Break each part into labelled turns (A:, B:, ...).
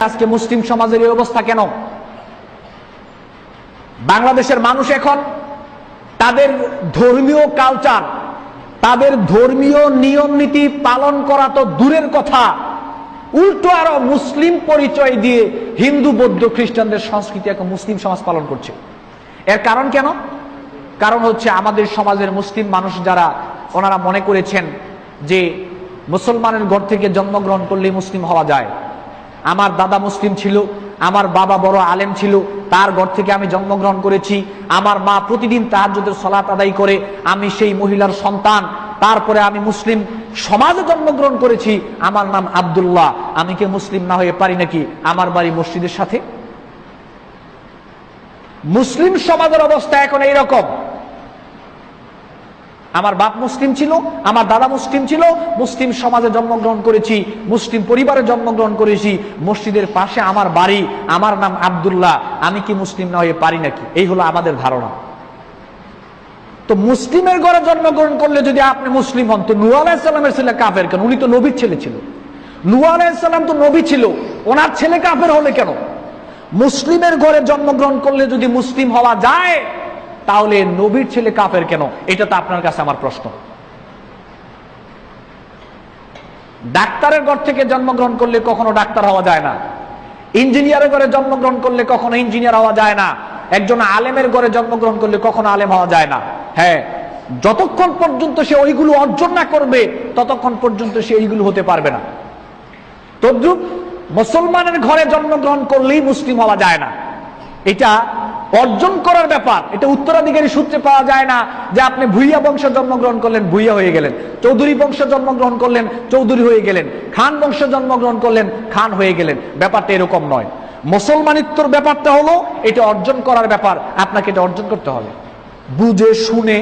A: আজকে মুসলিম সমাজের এই অবস্থা কেন? বাংলাদেশের মানুষ এখন তাদের ধর্মীয় কালচার, তাদের ধর্মীয় নিয়ম নীতি পালন করা তো দূরের কথা, উল্টো আরো মুসলিম পরিচয় দিয়ে হিন্দু বৌদ্ধ খ্রিস্টানদের সংস্কৃতি এখন মুসলিম সমাজ পালন করছে। এর কারণ কেন? কারণ হচ্ছে আমাদের সমাজের মুসলিম মানুষ যারা, ওনারা মনে করেছেন যে মুসলমানের ঘর থেকে জন্মগ্রহণ করলে মুসলিম হওয়া যায়। আমার দাদা মুসলিম ছিল, আমার বাবা বড় আলেম ছিল, তার ঘর থেকে আমি জন্মগ্রহণ করেছি, আমার মা প্রতিদিন তাহাজ্জুদের সালাত আদায় করে, আমি সেই মহিলার সন্তান, তারপরে আমি মুসলিম সমাজে জন্মগ্রহণ করেছি, আমার নাম আব্দুল্লাহ, আমি কি মুসলিম না হয়ে পারি নাকি? আমার বাড়ি মসজিদের সাথে। মুসলিম সমাজের অবস্থা এখন এইরকম, আমার বাপ মুসলিম ছিল, আমার দাদা মুসলিম ছিল, মুসলিম সমাজে জন্মগ্রহণ করেছি, মুসলিম পরিবারে জন্মগ্রহণ করেছি, মসজিদের পাশে আমার বাড়ি, আমার নাম আব্দুল্লাহ, আমি কি মুসলিম না হয়ে পারি নাকি? এই হলো আমাদের ধারণা। তো মুসলিমের ঘরে জন্মগ্রহণ করলে যদি আপনি মুসলিম হন, তো নূহ আলাইহিস সালামের ছেলে কাফের কেন? উনি তো নবীর ছেলে ছিল। নূহ আলাইহিস সালাম তো নবী ছিল, ওনার ছেলে কাফের হলে কেন? মুসলিমের ঘরে জন্মগ্রহণ করলে যদি মুসলিম হওয়া যায়, তাহলে নবীর ছেলে কাফের কেন? এটা তো আপনার কাছে আমার প্রশ্ন। ডাক্তারের ঘর থেকে জন্মগ্রহণ করলে কখনো ডাক্তার হওয়া যায় না, ইঞ্জিনিয়ারের ঘরে জন্মগ্রহণ করলে কখনো ইঞ্জিনিয়ার হওয়া যায় না, একজন আলেমের ঘরে জন্মগ্রহণ করলে কখনো আলেম হওয়া যায় না। হ্যাঁ, যতক্ষণ পর্যন্ত সে ওইগুলো অর্জন না করবে ততক্ষণ পর্যন্ত সে এইগুলো হতে পারবে না। তদ্রুপ মুসলমানের ঘরে জন্মগ্রহণ করলেই মুসলিম হওয়া যায় না, এটা অর্জন করার ব্যাপার, এটা উত্তরাধিকারী সূত্রে পাওয়া যায় না যে আপনি ভুইয়া বংশে জন্মগ্রহণ করলেন, ভুইয়া হয়ে গেলেন, চৌধুরী বংশে জন্মগ্রহণ করলেন, চৌধুরী হয়ে গেলেন, খান বংশে জন্মগ্রহণ করলেন, খান হয়ে গেলেন। ব্যাপারটা এরকম নয়। মুসলমানিত্বর ব্যাপারটা হলো এটা অর্জন করার ব্যাপার, আপনাকে এটা অর্জন করতে হবে, বুঝে শুনে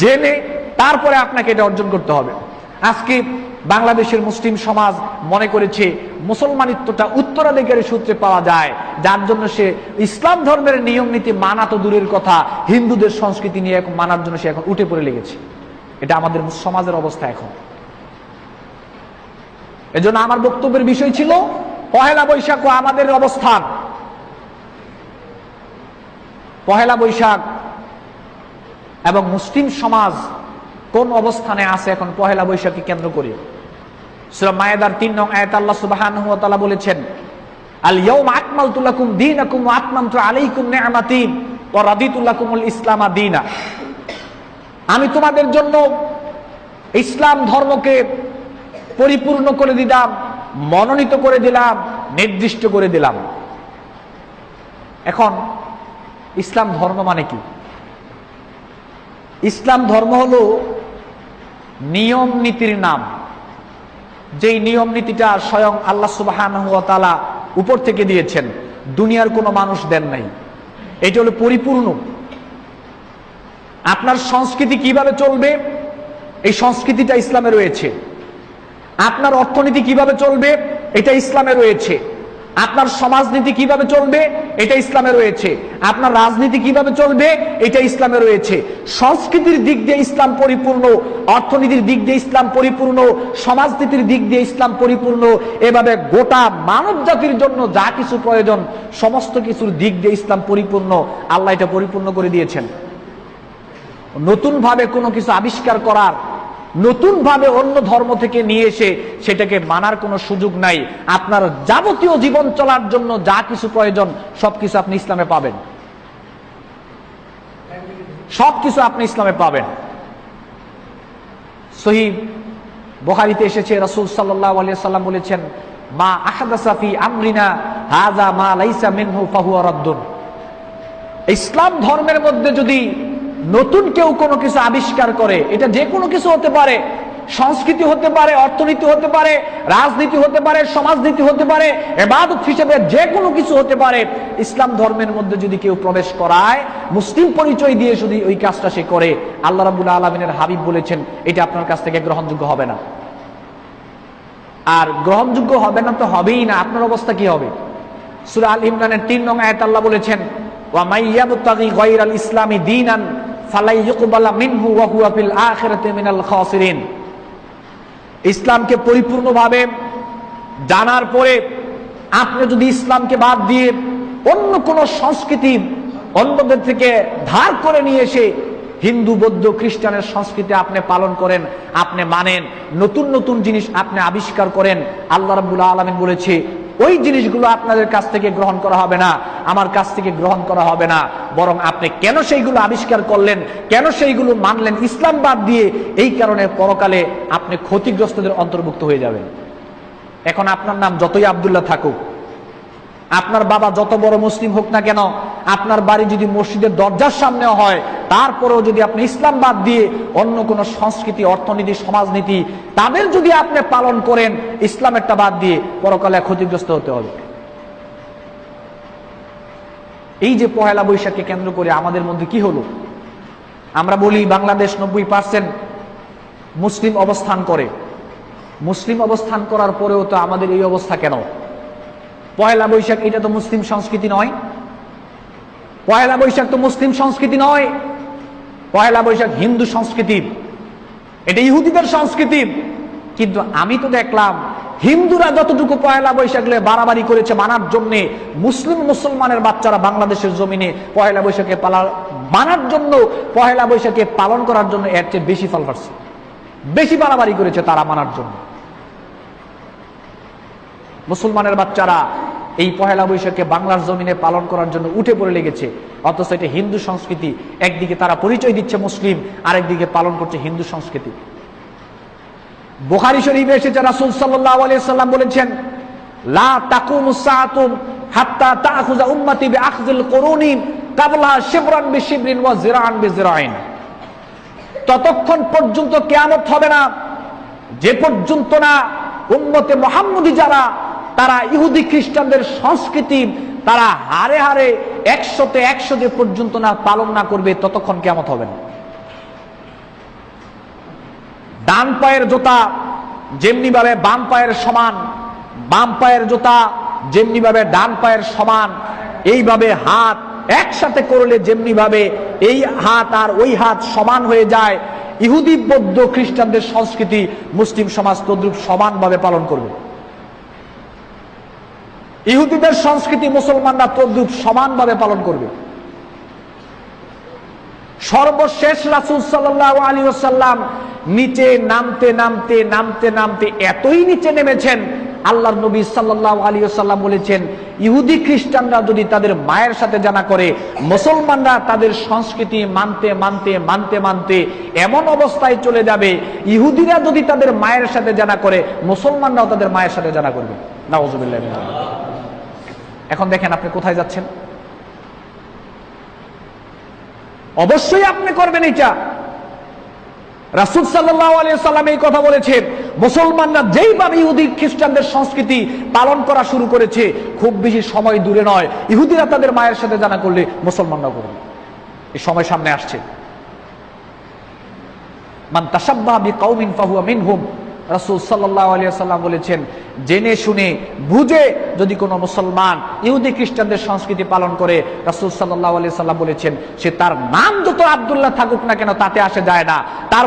A: জেনে তারপরে আপনাকে এটা অর্জন করতে হবে। আজকে বাংলাদেশের মুসলিম সমাজ মনে করেছে মুসলমানিত্বটা উত্তরাধিকারী সূত্রে পাওয়া যায়, যার জন্য সে ইসলাম ধর্মের নিয়ম নীতি মানা তো দূরের কথা, হিন্দুদের সংস্কৃতি নিয়ে মানার জন্য সে এখন উঠে পড়ে লেগেছে। এটা আমাদের সমাজের অবস্থা এখন। এজন্য আমার বক্তব্যের বিষয় ছিল পহেলা বৈশাখ ও আমাদের অবস্থান। পহেলা বৈশাখ এবং মুসলিম সমাজ কোন অবস্থানে আছে এখন পহেলা বৈশাখকে কেন্দ্র করে। সূরা মায়েদার 3 নং আয়াতে আল্লাহ সুবহানাহু ওয়া তাআলা বলেছেন, আল ইয়াউমা আকমালতু লাকুম দীনাকুম ওয়া আতমামতু আলাইকুম নি'মাতি ওয়া রাদিতু লাকুমুল ইসলামা দীনা। আমি তোমাদের জন্য ইসলাম ধর্মকে পরিপূর্ণ করে দিলাম, মনোনীত করে দিলাম, নির্দিষ্ট করে দিলাম। এখন ইসলাম ধর্ম মানে কি? ইসলাম ধর্ম হলো নিয়ম নীতির নাম, যেই নিয়ম নীতিটা স্বয়ং আল্লাহ সুবহানাহু ওয়া তাআলা উপর থেকে দিয়েছেন, দুনিয়ার কোনো মানুষ দেন নাই। এটা হলো পরিপূর্ণ। আপনার সংস্কৃতি কিভাবে চলবে, এই সংস্কৃতিটা ইসলামে রয়েছে। আপনার অর্থনীতি কিভাবে চলবে, এটা ইসলামে রয়েছে। আপনার সমাজনীতি কিভাবে চলবে, এটা ইসলামে রয়েছে। আপনার রাজনীতি কিভাবে চলবে, এটা ইসলামে রয়েছে। সংস্কৃতির দিক দিয়ে ইসলাম পরিপূর্ণ, অর্থনীতির দিক দিয়ে ইসলাম পরিপূর্ণ, সমাজনীতির দিক দিয়ে ইসলাম পরিপূর্ণ। এভাবে গোটা মানব জাতির জন্য যা কিছু প্রয়োজন সমস্ত কিছুর দিক দিয়ে ইসলাম পরিপূর্ণ। আল্লাহ এটা পরিপূর্ণ করে দিয়েছেন। নতুন ভাবে কোনো কিছু আবিষ্কার করার, নতুন ভাবে অন্য ধর্ম থেকে নিয়ে এসে সেটাকে মানার কোনো সুযোগ নাই। আপনার যাবতীয় জীবন চলার জন্য যা কিছু প্রয়োজন সবকিছু আপনি ইসলামে পাবেন, সবকিছু আপনি ইসলামে পাবেন। সহিহ বুখারীতে এসেছে, রাসূল সাল্লাল্লাহু আলাইহি ওয়াসাল্লাম বলেছেন, মা আহদাসা ফি আমরিনা হাযা মা লাইসা মিনহু ফাহুয়া রাদ্দুন। ইসলাম ধর্মের মধ্যে যদি নতুন কেউ কোনো কিছু আবিষ্কার করে, এটা যে কোনো কিছু হতে পারে, সংস্কৃতি হতে পারে, অর্থনীতি হতে পারে, রাজনীতি হতে পারে, সমাজনীতি হতে পারে, ইবাদত হিসেবে যে কোনো কিছু হতে পারে, ইসলাম ধর্মের মধ্যে যদি কেউ প্রবেশ করায়, মুসলিম পরিচয় দিয়ে যদি ওই কাজটা সে করে, আল্লাহ রাব্বুল আলামিনের হাবিব বলেছেন এটা আপনার কাছ থেকে গ্রহণযোগ্য হবে না। আর গ্রহণযোগ্য হবে না তো হবেই না, আপনার অবস্থা কি হবে? সূরা আল ইমরানের 3 নং আয়াতে আল্লাহ বলেছেন, ওয়া মাইয়াবতাগি গায়রাল ইসলামি দীনান ফালাই ইউকবালা মিনহু ওয়া হুয়া ফিল আখিরাতি মিনাল খাসিরিন। ইসলামকে পরিপূর্ণভাবে জানার পরে আপনি যদি ইসলামকে বাদ দিয়ে অন্য কোন সংস্কৃতি অন্যদের থেকে ধার করে নিয়ে এসে হিন্দু বৌদ্ধ খ্রিস্টানের সংস্কৃতি আপনি পালন করেন, আপনি মানেন, নতুন নতুন জিনিস আপনি আবিষ্কার করেন, আল্লাহ রাব্বুল আলামিন বলেছে ওই জিনিসগুলো আপনাদের কাছ থেকে গ্রহণ করা হবে না, আমার কাছ থেকে গ্রহণ করা হবে না, বরং আপনি কেন সেইগুলো আবিষ্কার করলেন, কেন সেইগুলো মানলেন ইসলাম বাদ দিয়ে, এই কারণে পরকালে আপনি ক্ষতিগ্রস্তদের অন্তর্ভুক্ত হয়ে যাবেন। এখন আপনার নাম যতই আব্দুল্লাহ থাকুক, আপনার বাবা যত বড় মুসলিম হোক না কেন, আপনার বাড়ি যদি মসজিদের দরজার সামনে হয়, তারপরেও যদি আপনি ইসলাম বাদ দিয়ে অন্য কোন সংস্কৃতি, অর্থনীতি, সমাজনীতি তাদের যদি আপনি পালন করেন, ইসলামেরটা বাদ দিয়ে, পরকালে ক্ষতিগ্রস্ত হতে হবে। এই যে পহেলা বৈশাখকে কেন্দ্র করে আমাদের মধ্যে কি হলো? আমরা বলি বাংলাদেশ 90% মুসলিম অবস্থান করে। মুসলিম অবস্থান করার পরেও তো আমাদের এই অবস্থা কেন? পহেলা বৈশাখ এটা তো মুসলিম সংস্কৃতি নয়। পহেলা বৈশাখ তো মুসলিম সংস্কৃতি নয়। পহেলা বৈশাখ হিন্দু সংস্কৃতি, এটা ইহুদিদের সংস্কৃতি। কিন্তু আমি তো দেখলাম হিন্দুরা যতটুকু পহেলা বৈশাখ বাড়াবাড়ি করেছে মানার জন্য, মুসলমানের বাচ্চারা বাংলাদেশের জমিনে পহেলা বৈশাখে মানার জন্য, পহেলা বৈশাখে পালন করার জন্য এর চেয়ে বেশি ফল পাচ্ছে, বেশি বাড়াবাড়ি করেছে তারা মানার জন্য। মুসলমানের বাচ্চারা এই পহেলা বৈশাখে বাংলার জমিনে পালন করার জন্য উঠে পড়ে লেগেছে, অথচ এটা হিন্দু সংস্কৃতি। একদিকে তারা পরিচয় দিচ্ছে মুসলিম, আরেকদিকে পালন করছে হিন্দু সংস্কৃতি। বুখারী শরীফে এসেছে রাসূল সাল্লাল্লাহু আলাইহি সাল্লাম বলেছেন, লা তাকুমুস সাআতু হাত্তা তাখুযা উম্মতি বিআখযিল কুরুনি ক্বাবলা শিবরান বিশিবরিন ওয়া জিরাআন বিজিরাইন। ততক্ষণ পর্যন্ত কিয়ামত হবে না যে পর্যন্ত না উম্মতে মুহাম্মদী যারা তারা ইহুদি খ্রিস্টানদের সংস্কৃতি তারা হারে হারে 100 পর্যন্ত না পালন না করবে, ততক্ষণ কিয়ামত হবে না। ডান পায়ের জুতা যেমনি ভাবে বাম পায়ের সমান, বাম পায়ের জুতা যেমনি ভাবে ডান পায়ের সমান, এইভাবে হাত একসাথে করলে যেমনি ভাবে এই হাত আর ওই হাত সমান হয়ে যায়, ইহুদি বৌদ্ধ খ্রিস্টানদের সংস্কৃতি মুসলিম সমাজ তদ্রুপ সমানভাবে পালন করবে। ইহুদিদের সংস্কৃতি মুসলমানরা তদ্রুপ সমানভাবে পালন করবে। সর্বশেষ রাসূল সাল্লাল্লাহু আলাইহি ওয়াসাল্লাম নিচে নামতে নামতে নামতে নামতে এতই নিচে নেমেছেন, আল্লাহর নবী সাল্লাল্লাহু আলাইহি ওয়াসাল্লাম বলেছেন, ইহুদি খ্রিস্টানরা যদি তাদের মায়ের সাথে জানা করে, মুসলমানরা তাদের সংস্কৃতি মানতে মানতে মানতে মানতে এমন অবস্থায় চলে যাবে, ইহুদিরা যদি তাদের মায়ের সাথে জানা করে, মুসলমানরাও তাদের মায়ের সাথে জানা করবে। নাউযুবিল্লাহি মিন যালিক। এখন দেখেন আপনি কোথায় যাচ্ছেন। অবশ্যই আপনি করবেন এটা। রাসূল সাল্লাল্লাহু আলাইহি ওয়াসাল্লাম এই কথা বলেছেন, মুসলমানরা যেইভাবে ইহুদি খ্রিস্টানদের সংস্কৃতি পালন করা শুরু করেছে, খুব বেশি সময় দূরে নয়, ইহুদিরা তাদের মায়ের সাথে জানা করলে মুসলমানরাও করবে। এই সময় সামনে আসছে। মান তাশাব্বাহা বিকাউমিন ফাহুয়া মিনহুম। রাসূল সাল্লাল্লাহু আলাইহি ওয়াসাল্লাম বলেছেন, জেনে শুনে বুঝে যদি কোনো মুসলমান ইহুদি খ্রিস্টানদের সংস্কৃতি পালন করে, রাসূল সাল্লাল্লাহু আলাইহি ওয়াসাল্লাম বলেছেন, সে তার নাম যত আব্দুল্লাহ থাকুক না কেন তাতে আসে যায় না, তার